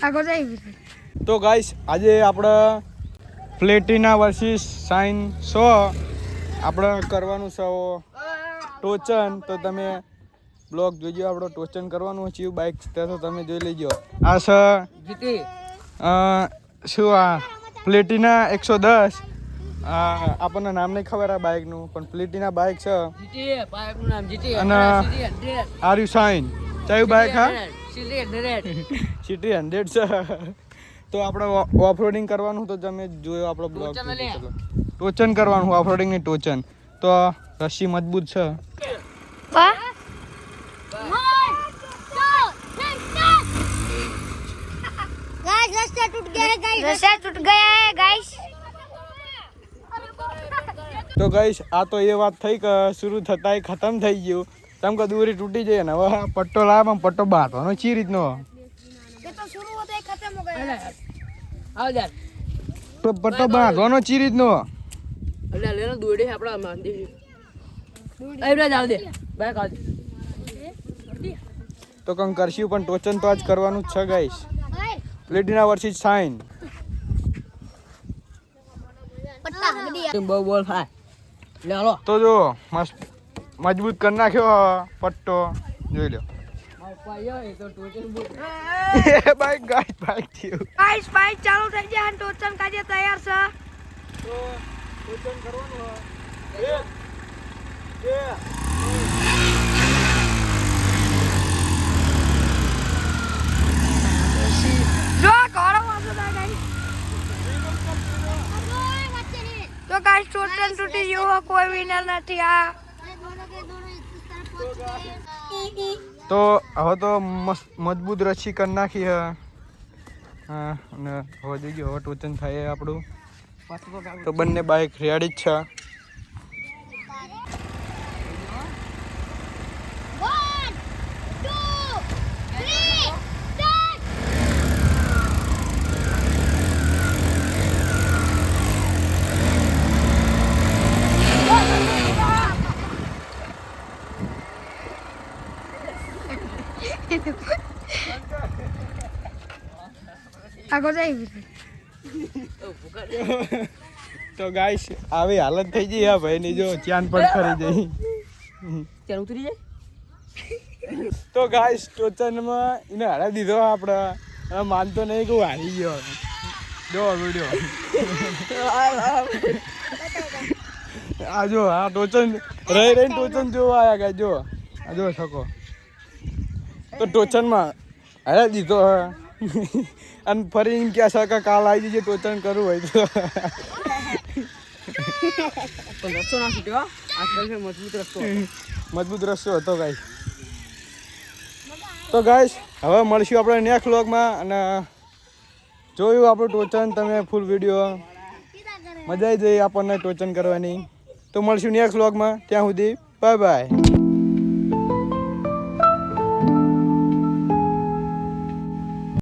આગળ જઈ. તો ગાઈસ આજે આપણે પ્લેટિના વર્સિસ સાઇન 100 આપણે કરવાનું છે ટોચન. તો તમે બ્લોગ જોજો, આપણો ટોચન કરવાનું છે બાઇક તો તમે જોઈ લેજો. આ છે જીતી શું આ પ્લેટિના 110. આપણને નામ નહીં ખબર આ બાઇકનું, પણ પ્લેટિના બાઇક છે. જીતી બાઈકનું નામ જીતી અને આર યુ સાઇન કયું બાઇક? હા, સિટી 100 છે. તો આપણે ઓફરોડિંગ કરવાનું, તો તમે જોયો આપણો બ્લોગ. ટોચન કરવાનું, ઓફરોડિંગની ટોચન. તો રસ્સી મજબૂત છે. તો ગાઈસ આ તો એ વાત થઈ કે શરૂ થતા ખતમ થઈ ગયું. કેમ કે દોરી તૂટી જાય ને હવે પટ્ટો લાવે, પટ્ટો બાંધવાનો ચી રીતનો પટ્ટો બાંધવાનો ચી રીતનો દોડી આપડા માંદી તો કંઈ કરશું, પણ ટોચન તો આજ કરવાનું જ છે ગાઈસ. Platina versus sign. બહુ બોલ થાય લે હાલો. તો જો મસ્ત મજબૂત કરી નાખ્યો પટ્ટો, જોઈ લો. બાઈક ગાઈસ બાઈક થયું. ગાઈસ બાઈક ચાલુ થઈ જાય અને ટોચન કાજે તૈયાર છે. તો ટોચન કરવાનું જો ઘોડો વાસો થાય ગાઈસ. તો ગાઈસ ટોચન તૂટી ગયો, કોઈ વિનર નથી. આ તો હવે તો મજબૂત રસ્સી કરી નાખી હે. હા, અને હવે જોઈજો હવે ટોચન થાય આપણું. તો બંને બાઇક રેડી જ છે. આગળ જઈ. તો ગાઈસ આવી હાલત થઈ ગઈ હા ભાઈ ની, જો ચાન પણ ખરી જઈ. ચાલ ઉતરી જાય. તો ગાઈસ ટોચનમાં એને હરાવી દીધો આપણે. માનતો નહીં કે હું હારી ગયો. જો વિડીયો આ જો આ ટોચન રહી ટોચન જોવા આવ્યા ગાય. જો આ જો શકો તો ટોચનમાં હરાવી દીધો હે. અને ફરી એમ ક્યાં છે કે કાલ આવી જઈએ ટોચન કરવું હોય તો. રસ્તો ના છૂટ્યો, મજબૂત રસ્તો હતો ગાઈસ. તો ગાઈસ હવે મળશું આપણે નેક્સ્ટ વ્લોગમાં. અને જોયું આપણું ટોચન તમે ફૂલ વિડીયો, મજા આવી જઈ આપણને ટોચન કરવાની. તો મળશું નેક્સ્ટ વ્લોગમાં. ત્યાં સુધી બાય બાય.